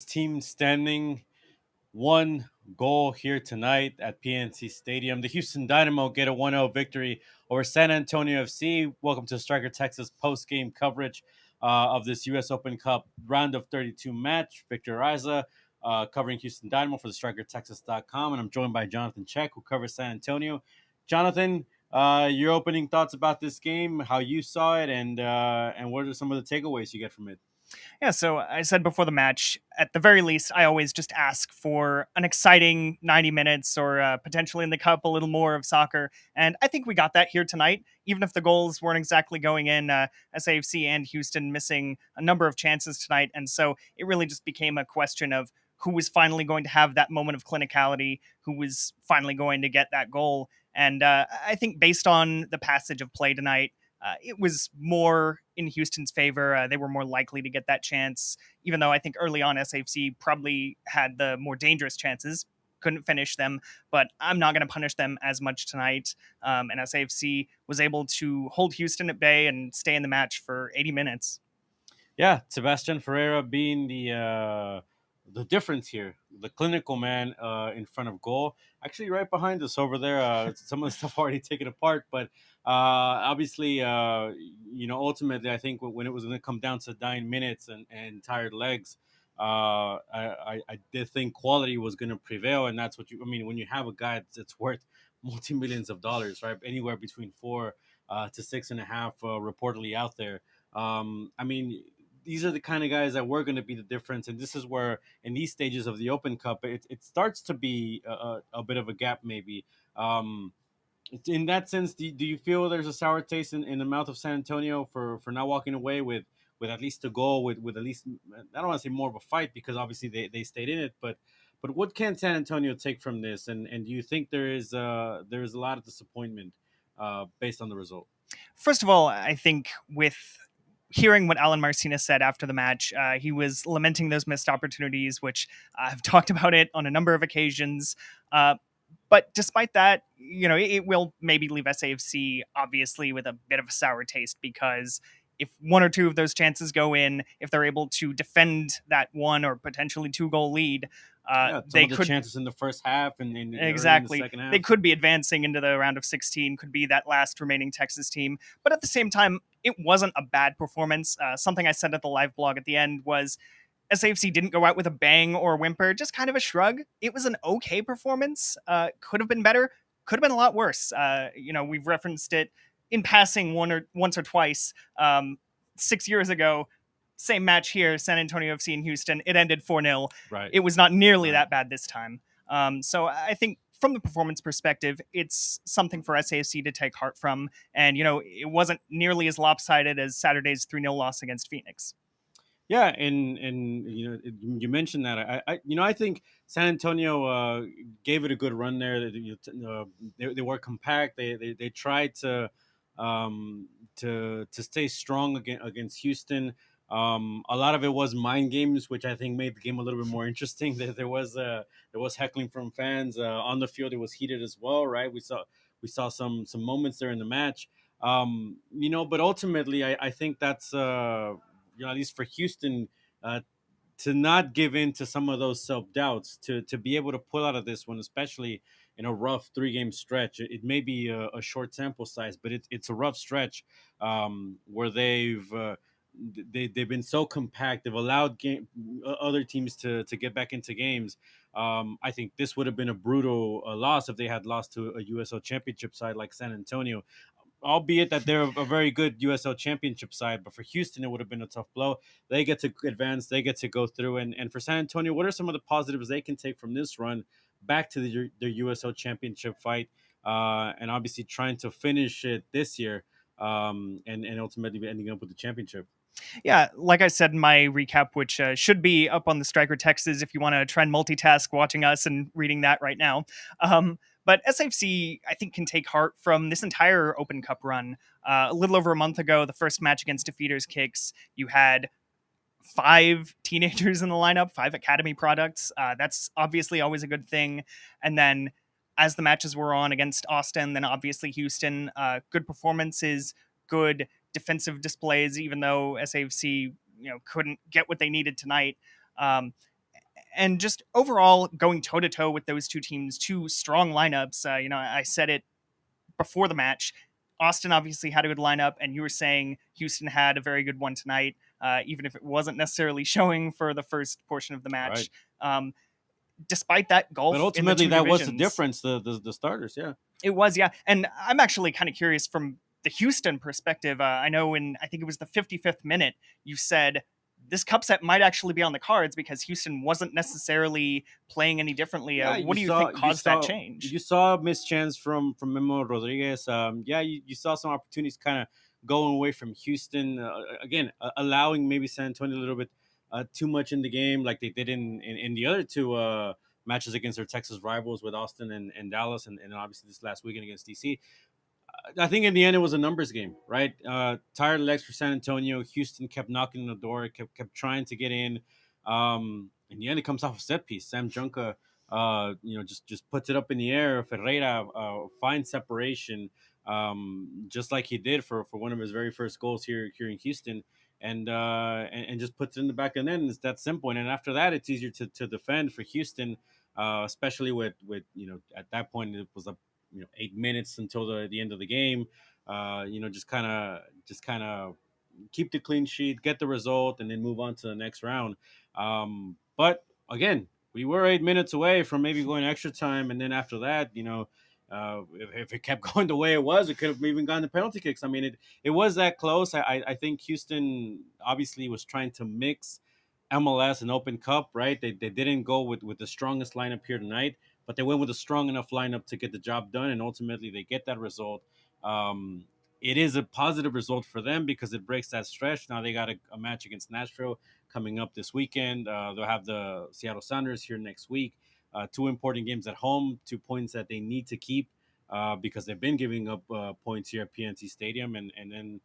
Team standing one goal here tonight at PNC Stadium. The Houston Dynamo get a 1-0 victory over San Antonio FC. Welcome to Striker Texas post-game coverage of this U.S. Open Cup round of 32 match. Victor Ariza covering Houston Dynamo for the StrikerTexas.com, and I'm joined by Jonathan Check, who covers San Antonio. Jonathan, your opening thoughts about this game, how you saw it, and what are some of the takeaways you get from it? Yeah, so I said before the match, at the very least, I always just ask for an exciting 90 minutes or potentially in the cup a little more of soccer. And I think we got that here tonight, even if the goals weren't exactly going in. SAFC and Houston missing a number of chances tonight. And so it really just became a question of who was finally going to have that moment of clinicality, who was finally going to get that goal. And I think based on the passage of play tonight, it was more in Houston's favor. They were more likely to get that chance, even though I think early on SAFC probably had the more dangerous chances. Couldn't finish them, but I'm not going to punish them as much tonight. And SAFC was able to hold Houston at bay and stay in the match for 80 minutes. Yeah, Sebastian Ferreira being the difference here, the clinical man in front of goal. Actually, right behind us over there. Some of the stuff already taken apart, but obviously, ultimately, I think when it was going to come down to dying minutes and tired legs, I did think quality was going to prevail, and that's what you. I mean, when you have a guy that's worth multi millions of dollars, right? Anywhere between four to six and a half, reportedly out there. I mean, these are the kind of guys that were going to be the difference. And this is where, in these stages of the Open Cup, it starts to be a bit of a gap, maybe. Um, in that sense, do you feel there's a sour taste in the mouth of San Antonio for not walking away with at least a goal, with at least, I don't want to say more of a fight because obviously they stayed in it, but what can San Antonio take from this? And do you think there is a lot of disappointment based on the result? First of all, I think with hearing what Alan Marcinez said after the match, he was lamenting those missed opportunities, which I've talked about it on a number of occasions. Uh, but despite that, it will maybe leave SAFC obviously with a bit of a sour taste because if one or two of those chances go in, if they're able to defend that one or potentially two goal lead, Yeah, some they of the could chances in the first half and early in the exactly. second They half. could be advancing into the round of 16, could be that last remaining Texas team. But at the same time, it wasn't a bad performance. Something I said at the live blog at the end was SAFC didn't go out with a bang or a whimper, just kind of a shrug. It was an okay performance. Could have been better, could have been a lot worse. We've referenced it in passing once or twice. 6 years ago, same match here, San Antonio FC in Houston. It ended 4-0. Right, It was not nearly right. that bad this time. So I think from the performance perspective, it's something for SAFC to take heart from. And, it wasn't nearly as lopsided as Saturday's 3-0 loss against Phoenix. Yeah, and you mentioned that. I think San Antonio gave it a good run there. They were compact. They tried to stay strong against Houston. A lot of it was mind games, which I think made the game a little bit more interesting. There was heckling from fans on the field. It was heated as well, right? We saw some moments there in the match. But ultimately, I think that's at least for Houston, uh, to not give in to some of those self doubts, to be able to pull out of this one, especially in a rough 3 game stretch. It may be a short sample size, but it's a rough stretch where they've been so compact. They've allowed other teams to get back into games. I think this would have been a brutal loss if they had lost to a USL Championship side like San Antonio, albeit that they're a very good USL Championship side. But for Houston, it would have been a tough blow. They get to advance, they get to go through. And for San Antonio, what are some of the positives they can take from this run back to their USL Championship fight? And obviously trying to finish it this year, and ultimately ending up with the championship. Yeah, like I said in my recap, which should be up on the Striker Texas if you want to try and multitask watching us and reading that right now. But SFC, I think, can take heart from this entire Open Cup run. A little over a month ago, the first match against Defeaters Kicks, you had five teenagers in the lineup, five academy products. That's obviously always a good thing. And then as the matches were on against Austin, then obviously Houston, good performances, good defensive displays, even though SAFC couldn't get what they needed tonight. Um, And just overall going toe to toe with those two teams, two strong lineups. I said it before the match. Austin obviously had a good lineup, and you were saying Houston had a very good one tonight, even if it wasn't necessarily showing for the first portion of the Right. match. Um, Despite that But gulf in the ultimately, two that was the divisions, difference. The starters, yeah. it was, yeah. And I'm actually kind of curious from the Houston perspective. I know I think it was the 55th minute, you said this cup set might actually be on the cards because Houston wasn't necessarily playing any differently. Yeah, What you do you saw think you caused that saw change? you saw a missed chance from Memo Rodriguez. Yeah, you saw some opportunities kind of going away from Houston. Again, allowing maybe San Antonio a little bit too much in the game, like they did in the other two matches against their Texas rivals with Austin and Dallas, and obviously this last weekend against DC. I think in the end it was a numbers game, right? Tired legs for San Antonio. Houston kept knocking on the door, kept trying to get in. In the end, it comes off a set piece. Sam Junka, just puts it up in the air. Ferreira finds separation, just like he did for one of his very first goals here in Houston, and just puts it in the back of the net. And it's that simple. And then after that, it's easier to defend for Houston, especially with at that point it was a 8 minutes until the end of the game. Just kind of keep the clean sheet, get the result, and then move on to the next round. But again, we were 8 minutes away from maybe going extra time, and then after that, if it kept going the way it was, it could have even gone to penalty kicks. I mean, it was that close. I think Houston obviously was trying to mix MLS and Open Cup, right? They didn't go with the strongest lineup here tonight, but they went with a strong enough lineup to get the job done, and ultimately they get that result. Um, it is a positive result for them because it breaks that stretch. Now they got a match against Nashville coming up this weekend. They'll have the Seattle Sounders here next week. Two important games at home, 2 points that they need to keep because they've been giving up points here at PNC Stadium, and then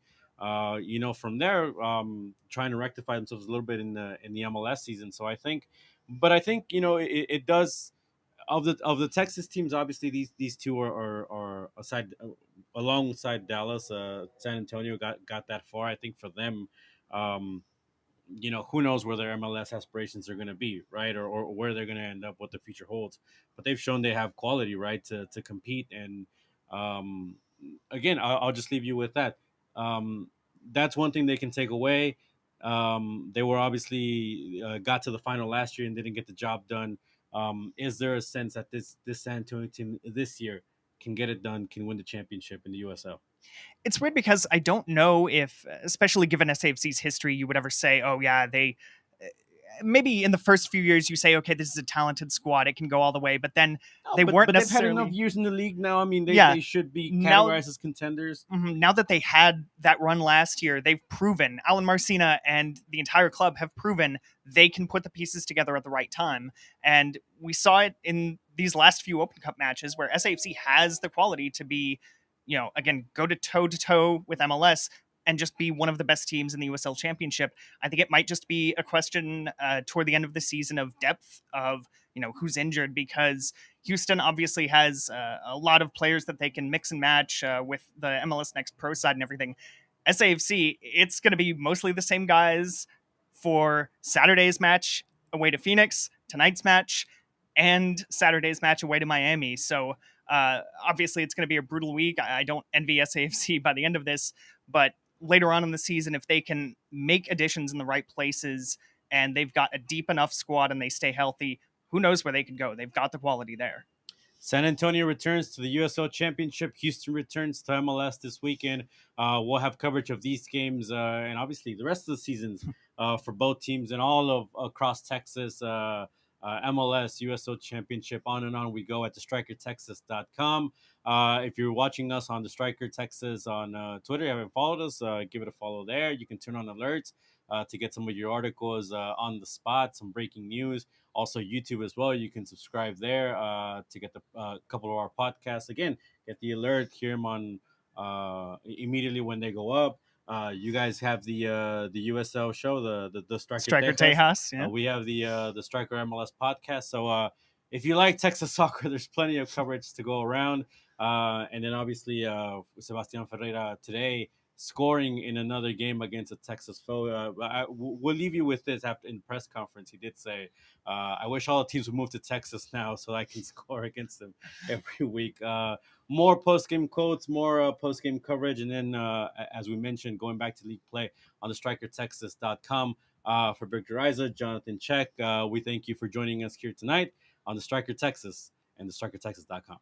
from there, trying to rectify themselves a little bit in the MLS season. So I think it does of the Texas teams. Obviously, these two are aside alongside Dallas. San Antonio got that far. I think for them, um, who knows where their MLS aspirations are going to be, right? Or where they're going to end up, what the future holds. But they've shown they have quality, right, to compete. And um, again, I'll just leave you with that. That's one thing they can take away. They were obviously got to the final last year and didn't get the job done. Is there a sense that this San Antonio team this year can get it done, can win the championship in the USL? It's weird because I don't know if, especially given SAFC's history, you would ever say, "Oh yeah, they." Maybe in the first few years, you say, "Okay, this is a talented squad; it can go all the way." But then Oh, they but weren't but they've had enough necessarily. years in the league now. I mean, Yeah, they should be now categorized as contenders. now that they had that run last year, they've proven Alan Marcina and the entire club have proven they can put the pieces together at the right time. And we saw it in these last few Open Cup matches where SAFC has the quality to be, again, go to toe with MLS and just be one of the best teams in the USL Championship. I think it might just be a question toward the end of the season of depth of who's injured, because Houston obviously has a lot of players that they can mix and match with the MLS Next Pro side and everything. SAFC, it's going to be mostly the same guys for Saturday's match away to Phoenix, tonight's match, and Saturday's match away to Miami. So obviously, it's going to be a brutal week. I don't envy SAFC by the end of this, but later on in the season, if they can make additions in the right places and they've got a deep enough squad and they stay healthy, who knows where they could go? They've got the quality there. San Antonio returns to the USL Championship. Houston returns to MLS this weekend. We'll have coverage of these games and obviously the rest of the seasons for both teams and all of across Texas, MLS, USL Championship, on and on we go at thestrikertexas.com. If you're watching us on the Striker Texas on Twitter, you haven't followed us, give it a follow there. You can turn on alerts to get some of your articles on the spot, some breaking news. Also, YouTube as well. You can subscribe there to get the couple of our podcasts. Again, get the alert, hear them on immediately when they go up. You guys have the USL show, the Striker Striker Texas. Tejas, yeah. We have the Striker MLS podcast. So if you like Texas soccer, there's plenty of coverage to go around. And then obviously Sebastian Ferreira today scoring in another game against a Texas foe. We'll leave you with this. After in press conference, he did say, "I wish all the teams would move to Texas now so I can score against them every week." More post game quotes, more post game coverage, and then as we mentioned, going back to league play on the StrikerTexas.com. For Victor Isa, Jonathan Check, we thank you for joining us here tonight on the Striker Texas and the StrikerTexas.com.